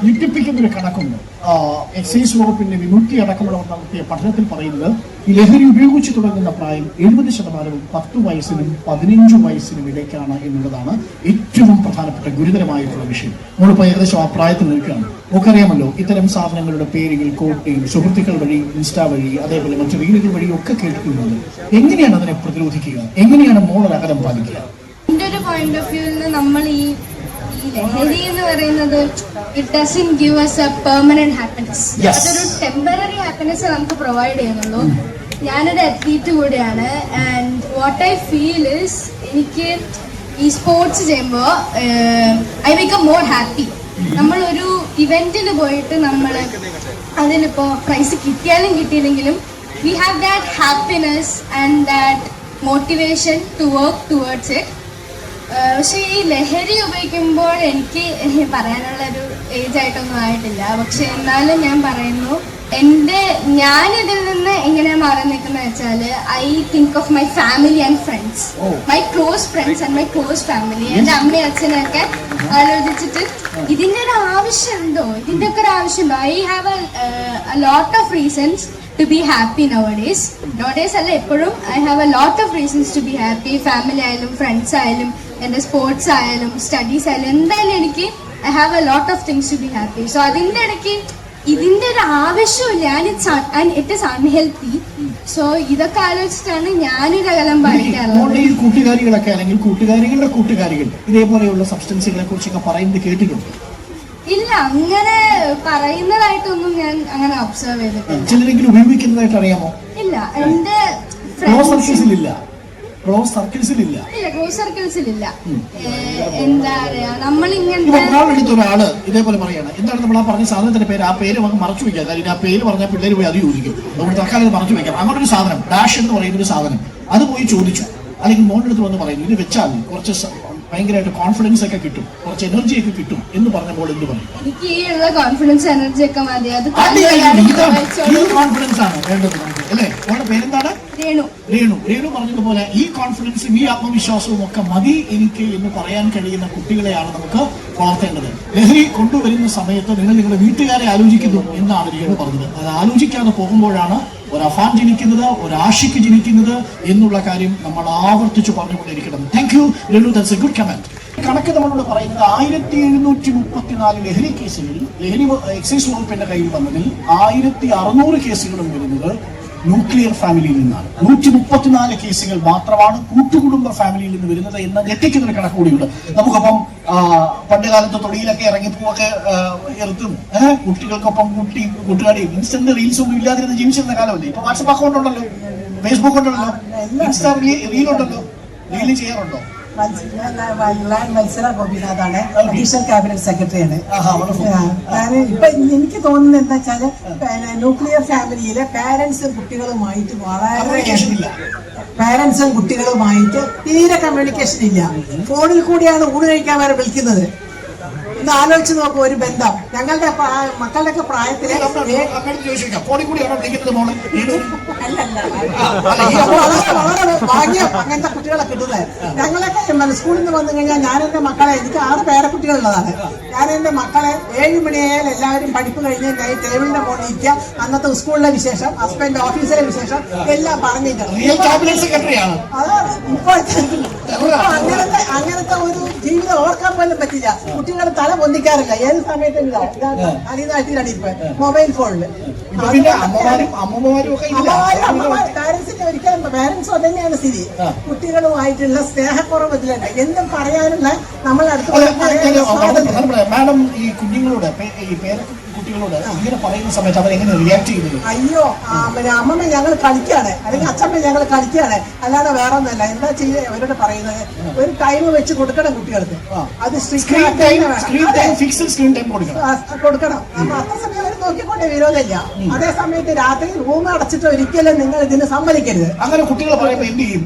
ഞെട്ടിപ്പിക്കുന്ന ഒരു കണക്കുണ്ട്. എക്സൈസ് വകുപ്പിന്റെ വിമുക്തി അടക്കമുള്ള നടത്തിയ പഠനത്തിൽ പറയുന്നത് ഈ ലഹരി ഉപയോഗിച്ചു തുടങ്ങുന്ന പ്രായം 70% 10 വയസ്സിനും 15 വയസ്സിനും ഇടയ്ക്കാണ് എന്നുള്ളതാണ് ഏറ്റവും പ്രധാനപ്പെട്ട ഗുരുതരമായിട്ടുള്ള വിഷയം. നമ്മളിപ്പോൾ ഏകദേശം ആ പ്രായത്തിൽ നിൽക്കുകയാണ്. നമുക്കറിയാമല്ലോ, ഇത്തരം സാധനങ്ങളുടെ പേരുകൾ കോട്ടയും സുഹൃത്തുക്കൾ വഴി, ഇൻസ്റ്റാ വഴി, അതേപോലെ മറ്റു റീലുകൾ വഴി ഒക്കെ കേൾക്കുന്നത്. എങ്ങനെയാണ് അതിനെ പ്രതിരോധിക്കുക? എങ്ങനെയാണ് മോളൊരു അകലം പാലിക്കുക? എന്റെ ഒരു പോയിന്റ് ഓഫ് വ്യൂവിൽ നമ്മൾ ഈ ലഹരി എന്ന് പറയുന്നത് it doesn't give us a permanent happiness. അതൊരു ടെമ്പററി ഹാപ്പിനെസ് നമുക്ക് പ്രൊവൈഡ് ചെയ്യുന്നുള്ളൂ. ഞാനൊരു അത്ലീറ്റ് കൂടിയാണ്. And what I feel is, എനിക്ക് ഈ സ്പോർട്സ് ചെയ്യുമ്പോൾ ഐ ബിക്കം മോർ ഹാപ്പി. നമ്മളൊരു ഇവന്റിന് പോയിട്ട് നമ്മൾ അതിലിപ്പോ പ്രൈസ് കിട്ടിയാലും കിട്ടിയില്ലെങ്കിലും we have that happiness and that motivation to work towards it. പക്ഷെ ഈ ലഹരി ഉപയോഗിക്കുമ്പോൾ എനിക്ക് പറയാനുള്ളൊരു ഏജ് ആയിട്ടൊന്നും ആയിട്ടില്ല. പക്ഷെ എന്നാലും ഞാൻ പറയുന്നു, ഞാനിതിൽ നിന്ന് എങ്ങനെയാണ് മാറി നിൽക്കുന്നത് വെച്ചാൽ I think of my family and friends, my close friends and my close family. എൻ്റെ അമ്മയും അച്ഛനൊക്കെ ആലോചിച്ചിട്ട് ഇതിൻ്റെ ഒരു ആവശ്യമുണ്ടോ, ഇതിൻ്റെ ഒക്കെ ഒരു ആവശ്യമുണ്ടോ? I have a lot of reasons to be happy nowadays അല്ല, എപ്പോഴും I have a lot of reasons to be happy. Family ആയാലും ഫ്രണ്ട്സ് ആയാലും എൻ്റെ സ്പോർട്സ് ആയാലും സ്റ്റഡീസ് ആയാലും എന്തായാലും എനിക്ക് I have a lot of things to be happy. So അതിൻ്റെ ഇടയ്ക്ക് ഇതിൻ്റെ ഒരു ആവശ്യമില്ല, and it is unhealthy. So ഇതൊക്കെ ആലോചിച്ചിട്ടാണ് ഞാനൊരു അകലം പാലിക്കാറുള്ളത്. കൂട്ടുകാരികളൊക്കെ അല്ലെങ്കിൽ കൂട്ടുകാരികളുടെ കൂട്ടുകാരികൾ ഇതേപോലെയുള്ള സബ്സ്റ്റൻസുകളെ കുറിച്ചൊക്കെ പറയുന്നത് കേട്ടിട്ടുണ്ട്? ഇല്ല, അങ്ങനെ പറയുന്നതായിട്ടൊന്നും ഞാൻ അങ്ങനെ ഒബ്സർവ് ചെയ്തിട്ടില്ല. ചിലരെങ്കിലും ഉപയോഗിക്കുന്നതായിട്ട് അറിയാമോ? ഇല്ല, എന്റെ ക്ലോസ് സർക്കിൾസിലില്ല. ക്ലോസ് സർക്കിൾസിലില്ല. എന്താ പറയാ, നമ്മളിങ്ങനത്തെ ഒരാള് ഇതേപോലെ പറയാണ്, എന്താണ് നമ്മൾ ആ പറഞ്ഞ സാധനത്തിന്റെ പേര്, ആ പേര് നമുക്ക് മറച്ചു വെക്കാം. കാര്യം ആ പേര് പറഞ്ഞാൽ പിള്ളേർ പോയി അത് ചോദിക്കും. അതുകൊണ്ട് തൽക്കാലം മറച്ചു വെക്കാം. അങ്ങോട്ടൊരു സാധനം ഡാഷ് എന്ന് പറയുന്ന ഒരു സാധനം അത് പോയി ചോദിച്ചു, അല്ലെങ്കിൽ മോളുടെ അടുത്ത് വന്ന് പറയുന്നു, ഇത് വെച്ചാൽ കുറച്ച് ഭയങ്കരമായിട്ട് കോൺഫിഡൻസ് ഒക്കെ കിട്ടും, കുറച്ച് എനർജി ഒക്കെ കിട്ടും എന്ന് പറഞ്ഞപ്പോൾ എന്ത് പറയും? എനിക്ക് ഈ ഉള്ള കോൺഫിഡൻസ് എനർജി ഒക്കെ മതി. അത് കോൺഫിഡൻസ് ആണ് വേണ്ടത് നമുക്ക്, അല്ലേ? അവളുടെ പേരെന്താണ്? രേണു പറഞ്ഞതുപോലെ ഈ കോൺഫിഡൻസും ഈ ആത്മവിശ്വാസവും ഒക്കെ മതി എനിക്ക് എന്ന് പറയാൻ കഴിയുന്ന കുട്ടികളെയാണ് നമുക്ക് വളർത്തേണ്ടത്. ലഹരി കൊണ്ടുവരുന്ന സമയത്ത് നിങ്ങൾ നിങ്ങളുടെ വീട്ടുകാരെ ആലോചിക്കുന്നു എന്നാണ് രേണു പറഞ്ഞത്. അത് ആലോചിക്കാതെ പോകുമ്പോഴാണ് ഒരു അഫാൻ ജനിക്കുന്നത്, ഒരു ആഷിക്ക് ജനിക്കുന്നത് എന്നുള്ള കാര്യം നമ്മൾ ആവർത്തിച്ചു പറഞ്ഞുകൊണ്ടിരിക്കണം. Thank you Renu, that's a good comment. കണക്ക് നമ്മളോട് പറയുന്നത് 1734 ലഹരി കേസുകളിൽ ലഹരി എക്സൈസ് വകുപ്പിന്റെ കയ്യിൽ വന്നതിൽ 1600 കേസുകളും വരുന്നത് ന്യൂക്ലിയർ ഫാമിലിയിൽ നിന്നാണ്. 134 കേസുകൾ മാത്രമാണ് കൂട്ടുകുടുംബ ഫാമിലിയിൽ നിന്ന് വരുന്നത് എന്ന ഞെട്ടിക്കുന്നൊരു കണക്ക് കൂടിയുണ്ട്. നമുക്കപ്പം പണ്ട് കാലത്ത് തൊടിയിലൊക്കെ ഇറങ്ങിപ്പോക്കെ എറുത്തും കുട്ടികൾക്കൊപ്പം കൂട്ടുകാരിയും ഇൻസ്റ്റന്റ് റീൽസ് ഒന്നും ഇല്ലാതിരുന്ന് ജീവിച്ചിരുന്ന കാലമല്ലേ. ഇപ്പൊ വാട്സപ്പ് അക്കൗണ്ട് ഉണ്ടല്ലോ, ഫേസ്ബുക്ക് ഉണ്ടല്ലോ, ഇൻസ്റ്റാ റീൽ ഉണ്ടല്ലോ. റീല് ചെയ്യാറുണ്ടോ? മത്സര ഗോപിനാഥാണ്, അഡീഷണൽ ക്യാബിനറ്റ് സെക്രട്ടറിയാണ്. ഞാൻ ഇപ്പൊ എനിക്ക് തോന്നുന്നത് എന്താ വെച്ചാല് ന്യൂക്ലിയർ ഫാമിലിയിലെ പാരന്റ്സും കുട്ടികളുമായിട്ട് തീരെ കമ്മ്യൂണിക്കേഷൻ ഇല്ല. ഫോണിൽ കൂടിയാണ് ഊണ് കഴിക്കാൻ വരെ വിളിക്കുന്നത്. ഒന്ന് ആലോചിച്ച് നോക്കും ഒരു ബന്ധം. ഞങ്ങളുടെ മക്കളുടെ ഒക്കെ പ്രായത്തില് വളരെ ഭാഗ്യം അങ്ങനത്തെ കുട്ടികളെ കിട്ടുന്നത്. ഞങ്ങളൊക്കെ സ്കൂളിൽ നിന്ന് വന്നു കഴിഞ്ഞാൽ ഞാൻ എന്റെ മക്കളെ, എനിക്ക് 6 പേരക്കുട്ടികളുള്ളതാണ്, ഞാൻ എന്റെ മക്കളെ 7 മണിയായാൽ എല്ലാവരും പഠിപ്പ് കഴിഞ്ഞ് ടേബിളിന്റെ മുകളിൽ ഇരിക്കുക, അന്നത്തെ സ്കൂളിലെ വിശേഷം, ഹസ്ബൻഡ് ഓഫീസിലെ വിശേഷം എല്ലാം പറഞ്ഞിട്ടാണ്. അങ്ങനത്തെ ഒരു ജീവിതം ഓർക്കാൻ പോലും പറ്റില്ല. കുട്ടികളുടെ തല പൊന്തിക്കാറില്ല. ഏത് സമയത്തും അടിനാട്ടിലാണ് ഇപ്പൊ മൊബൈൽ ഫോണില്. പാരന്റ്സിന്റെ ഒരിക്കലും പാരന്റ്സും അതന്നെയാണ് സ്ഥിതി. കുട്ടികളുമായിട്ടുള്ള സ്നേഹക്കുറവ് ഇതിലുണ്ട്. എന്തും പറയാനുള്ള നമ്മളടുത്ത് മാഡം ഈ കുഞ്ഞുങ്ങളോട് കുട്ടികളോട് ഇങ്ങനെ പറയുന്ന സമയത്ത് അവരെങ്ങനെ റിയാക്ട് ചെയ്യുന്നത്? അയ്യോ അമ്മമ്മ ഞങ്ങൾ കളിക്കാണ്, അല്ലെങ്കിൽ അച്ഛമ്മ ഞങ്ങൾ കളിക്കാണ്, അല്ലാതെ വേറെ ഒന്നല്ല. എന്താ ചെയ്യുക അവരോട് പറയുന്നത്? ഒരു ടൈം വെച്ച് കൊടുക്കണം കുട്ടികൾക്ക്. അത് കൊടുക്കണം. അത്ര സമയം അവർ നോക്കിക്കൊണ്ട് വിരോധമില്ല. അതേ സമയത്ത് രാത്രി റൂം അടച്ചിട്ട് ഒരിക്കലും നിങ്ങൾ ഇതിന് സമ്മതിക്കരുത്. അങ്ങനെ കുട്ടികളെ പറയുമ്പോൾ എന്ത് ചെയ്യും?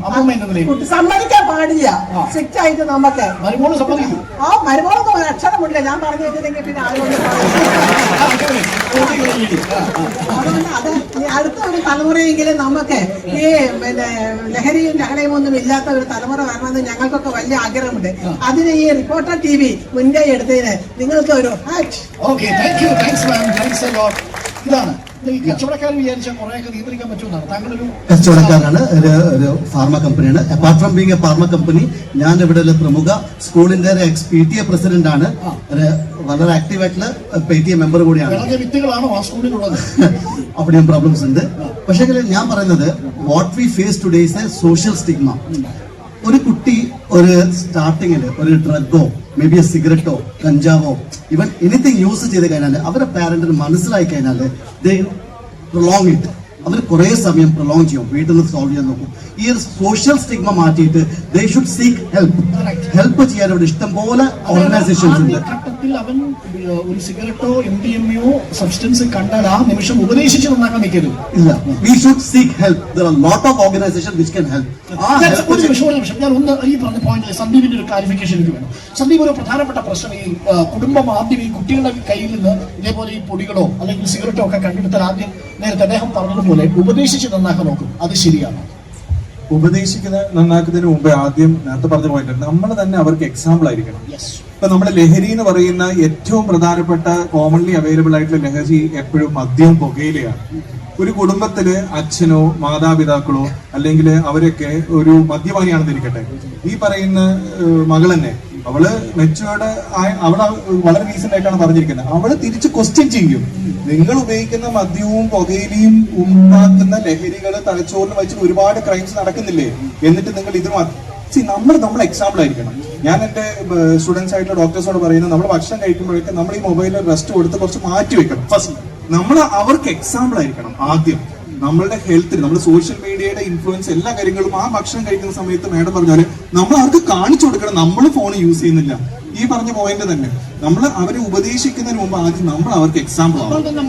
സമ്മതിക്കാൻ പാടില്ല. സ്ട്രിക്റ്റ് ആയിട്ട് നമുക്ക് മരുമോളൊന്നും അക്ഷരമില്ല. ഞാൻ പറഞ്ഞു വെച്ചിട്ടുണ്ടെങ്കിൽ പിന്നെ ആരോഗ്യം അതുകൊണ്ട് അത് ഈ അടുത്ത ഒരു തലമുറയെങ്കിലും നമുക്ക് ഈ പിന്നെ ലഹരിയും ലഹളയും ഒന്നും ഇല്ലാത്ത ഒരു തലമുറ വരണമെന്ന് ഞങ്ങൾക്കൊക്കെ വലിയ ആഗ്രഹമുണ്ട്. അതിന് ഈ റിപ്പോർട്ടർ TV മുൻകൈ എടുത്തതിന് നിങ്ങൾക്ക് ഒരു okay, thank you, thanks ma'am, thanks a lot. ഇതാണ് ഈ കച്ചവടക്കാരൻ വിചാരിച്ചാൽ കുറെയൊക്കെ നിയന്ത്രിക്കാൻ പറ്റുമെന്നാണ് താങ്കളൊരു കച്ചവടക്കാരാണ്, ഒരു ഫാർമ കമ്പനിയാണ്. Apart from being A pharma company, ഞാൻ ഇവിടെ ഒരു പ്രമുഖ സ്കൂളിന്റെ PTA പ്രസിഡന്റ് ആണ്. വളരെ ആക്റ്റീവ് ആയിട്ടുള്ള PTA മെമ്പർ കൂടിയാണ്. വിത്തുകളാണോ ആ സ്കൂളിലുള്ളത്? അവിടെയും പ്രോബ്ലംസ് ഉണ്ട്. പക്ഷേ ഞാൻ പറയുന്നത് what we face today is a social stigma. ഒരു കുട്ടി ഒരു സ്റ്റാർട്ടിങ്ങിൽ ഒരു ഡ്രഗോ മേ ബി എ സിഗരറ്റോ കഞ്ചാവോ ഇവൻ എനിത്തിങ് യൂസ് ചെയ്ത് കഴിഞ്ഞാൽ അവരുടെ പാരന്റിന് മനസ്സിലായി കഴിഞ്ഞാൽ ദേ പ്രൊലോങ് ഇറ്റ്. അവർ കുറെ സമയം പ്രൊലോങ് ചെയ്യും, വീട്ടിൽ നിന്ന് സോൾവ് ചെയ്യാൻ നോക്കും. ഈ ഒരു സോഷ്യൽ സ്റ്റിഗ്മ മാറ്റിയിട്ട് ദേ ഷുഡ് സീക്ക് ഹെൽപ്പ് ചെയ്യാൻ ഇവിടെ ഇഷ്ടംപോലെ ഓർഗനൈസേഷൻസ് ഉണ്ട്. ഘട്ടത്തിൽ അവൻ ഒരു സിഗരറ്റോ MDMA സബ്സ്റ്റൻസ് കണ്ടാൽ ആ നിമിഷം ഉപദേശിച്ച് നന്നാക്കാൻ നിൽക്കരുത്. ഇല്ല, we should seek help. There are lot of organisation which can help. ഒരു നിമിഷം ഞാൻ ഒന്ന് ഈ പറഞ്ഞ പോയിന്റിൽ സന്ദീപിന്റെ ഒരു ക്ലാരിഫിക്കേഷൻ എനിക്ക് വേണം. സന്ദീപ്, ഒരു പ്രധാനപ്പെട്ട പ്രശ്നം ഈ കുടുംബം ആദ്യം ഈ കുട്ടികളുടെ കയ്യിൽ നിന്ന് ഇതേപോലെ ഈ പൊടികളോ അല്ലെങ്കിൽ സിഗരറ്റോ ഒക്കെ കണ്ടെടുത്താൽ ആദ്യം നേരത്തെ അദ്ദേഹം പറഞ്ഞതുപോലെ ഉപദേശിച്ച് നന്നാക്കാൻ നോക്കും. അത് ശരിയാണ്. നന്നാക്കുന്നതിന് മുമ്പേ ആദ്യം നേരത്തെ പറഞ്ഞ പോയിന്റ് നമ്മൾ തന്നെ അവർക്ക് എക്സാമ്പിൾ ആയിരിക്കണം. ഇപ്പൊ നമ്മുടെ ലഹരി എന്ന് പറയുന്ന ഏറ്റവും പ്രധാനപ്പെട്ട കോമൺലി അവൈലബിൾ ആയിട്ടുള്ള ലഹരി എപ്പോഴും മദ്യം, പുകയിലയാണ്. ഒരു കുടുംബത്തില് അച്ഛനോ മാതാപിതാക്കളോ അല്ലെങ്കിൽ അവരൊക്കെ ഒരു മദ്യപാനിയാണെന്ന് ഇരിക്കട്ടെ, ഈ പറയുന്ന മകൾ തന്നെ അവള് മെച്ചുവേർഡ് അവള് വളരെ റീസെന്റ് ആയിട്ടാണ് പറഞ്ഞിരിക്കുന്നത്. അവള് തിരിച്ച് ക്വസ്റ്റ്യൻ ചെയ്യും, നിങ്ങൾ ഉപയോഗിക്കുന്ന മദ്യവും പുകയിലയും ഉണ്ടാക്കുന്ന ലഹരികൾ തലച്ചോറിന് വെച്ചിട്ട് ഒരുപാട് ക്രൈംസ് നടക്കുന്നില്ലേ, എന്നിട്ട് നിങ്ങൾ ഇത് നമ്മൾ എക്സാമ്പിൾ ആയിരിക്കണം. ഞാൻ എന്റെ സ്റ്റുഡൻസ് ആയിട്ടുള്ള ഡോക്ടേഴ്സോട് പറയുന്നത്, നമ്മൾ ഭക്ഷണം കഴിക്കുമ്പോഴൊക്കെ നമ്മൾ ഈ മൊബൈലിൽ റെസ്റ്റ് കൊടുത്ത് കുറച്ച് മാറ്റി വെക്കണം. ഫസ്റ്റ് നമ്മൾ അവർക്ക് എക്സാമ്പിൾ ആയിരിക്കണം. ആദ്യം നമ്മളുടെ ഹെൽത്തിന്, നമ്മൾ സോഷ്യൽ മീഡിയയുടെ ഇൻഫ്ലുവൻസ് എല്ലാ കാര്യങ്ങളും ആ ഭക്ഷണം കഴിക്കുന്ന സമയത്ത് മാഡം പറഞ്ഞാല് നമ്മൾ അവർക്ക് കാണിച്ചു കൊടുക്കണം നമ്മൾ ഫോൺ യൂസ് ചെയ്യുന്നില്ല. ഈ പറഞ്ഞ പോയിന്റ് തന്നെ നമ്മൾ അവരെ ഉപദേശിക്കുന്നതിന് മുമ്പ് ആദ്യം നമ്മൾ അവർക്ക് എക്സാമ്പിൾ ആവണം,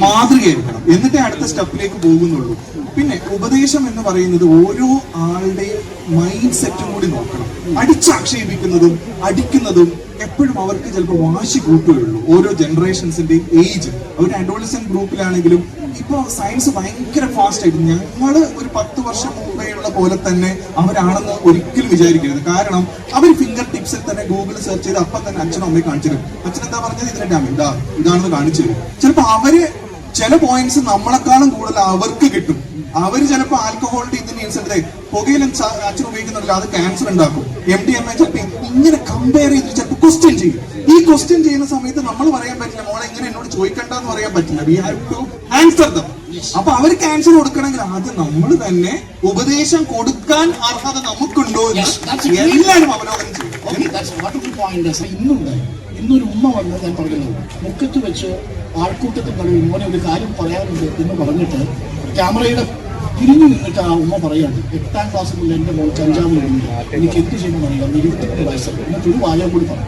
മാതൃകയായിരിക്കണം, എന്നിട്ടേ അടുത്ത സ്റ്റെപ്പിലേക്ക് പോകുന്നുള്ളൂ. പിന്നെ ഉപദേശം എന്ന് പറയുന്നത് ഓരോ ആളുടെയും മൈൻഡ് സെറ്റും കൂടി നോക്കണം. അടിച്ചാക്ഷേപിക്കുന്നതും അടിക്കുന്നതും എപ്പോഴും അവർക്ക് ചിലപ്പോൾ വാശി കൂട്ടുകയുള്ളൂ. ഓരോ ജനറേഷൻസിന്റെ ഏജ്, അവരുടെ അഡോളസെന്റ് ഗ്രൂപ്പിലാണെങ്കിലും ഇപ്പൊ സയൻസ് ഭയങ്കര ഫാസ്റ്റ് ആയിട്ട് ഞങ്ങള് ഒരു 10 വർഷം മുമ്പേയുള്ള പോലെ തന്നെ അവരാണെന്ന് ഒരിക്കലും വിചാരിക്കരുത്. കാരണം അവർ ഫിംഗർ ടിപ്സിൽ തന്നെ ഗൂഗിൾ സെർച്ച് ചെയ്ത് അപ്പം തന്നെ അച്ഛനും അമ്മയെ കാണിച്ചു തരും. അച്ഛൻ എന്താ പറഞ്ഞത്, ഇതിന്റെ ഡാമേജ് ഇതാണെന്ന് കാണിച്ചു തരും. ചിലപ്പോ അവര് ചില പോയിന്റ്സ് നമ്മളെക്കാളും കൂടുതൽ അവർക്ക് കിട്ടും. അവര് ചിലപ്പോൾ ആൽക്കഹോളിന്റെ ഇതിന്റെ ഇൻസെന്റ് പുകയിലും അച്ഛൻ ഉപയോഗിക്കുന്നില്ല, അത് ക്യാൻസർ ഉണ്ടാക്കും. MDMA ചിലപ്പോൾ ഇങ്ങനെ കമ്പയർ ചെയ്ത് ചിലപ്പോൾ ക്വസ്റ്റ്യൻ ചെയ്യും. ഈ ക്വസ്റ്റ്യൻ ചെയ്യുന്ന സമയത്ത് നമ്മൾ പറയാൻ പറ്റില്ല, മോളെ ഇങ്ങനെ എന്നോട് ചോദിക്കണ്ടെന്ന് പറയാൻ പറ്റില്ല. We have to answer them. അപ്പൊ അവർ ക്യാൻസർ കൊടുക്കണമെങ്കിൽ ആദ്യം നമ്മൾ തന്നെ ഉപദേശം കൊടുക്കാൻ അർഹത നമുക്കുണ്ടോ എല്ലാവരും അവലോകനം ചെയ്യും. ഇന്നൊരു ഉമ്മ വന്ന് ഞാൻ പറയുന്നത്, മുക്കത്ത് വെച്ച് ആൾക്കൂട്ടത്തിൽ പറയും മോനെ ഒരു കാര്യം പറയാനുണ്ട് എന്ന് പറഞ്ഞിട്ട് ക്യാമറയുടെ തിരിഞ്ഞു നിന്നിട്ട് ആ ഉമ്മ പറയാണ്, 8ാം ക്ലാസ് മുതൽ എൻ്റെ മോൾ കഞ്ചാവ് കഴിഞ്ഞു, എനിക്ക് എന്ത് ചെയ്യുമെന്ന് അറിയാം, 22 വയസ്സുണ്ട്. എന്നിട്ട് ഒരു വാചകം കൂടി പറഞ്ഞു,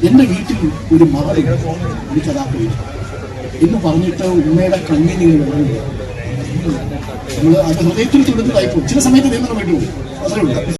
എൻ്റെ വീട്ടിൽ ഒരു മകളുണ്ട്, എനിക്കതാ പേര് എന്ന് പറഞ്ഞിട്ട് ഉമ്മയുടെ കണ്ണീര് നമ്മൾ അത് ഹൃദയത്തിൽ തുടർന്നതായിപ്പോ ചില സമയത്ത് നിയമം വേണ്ടി അത്രേ ഉള്ളൂ.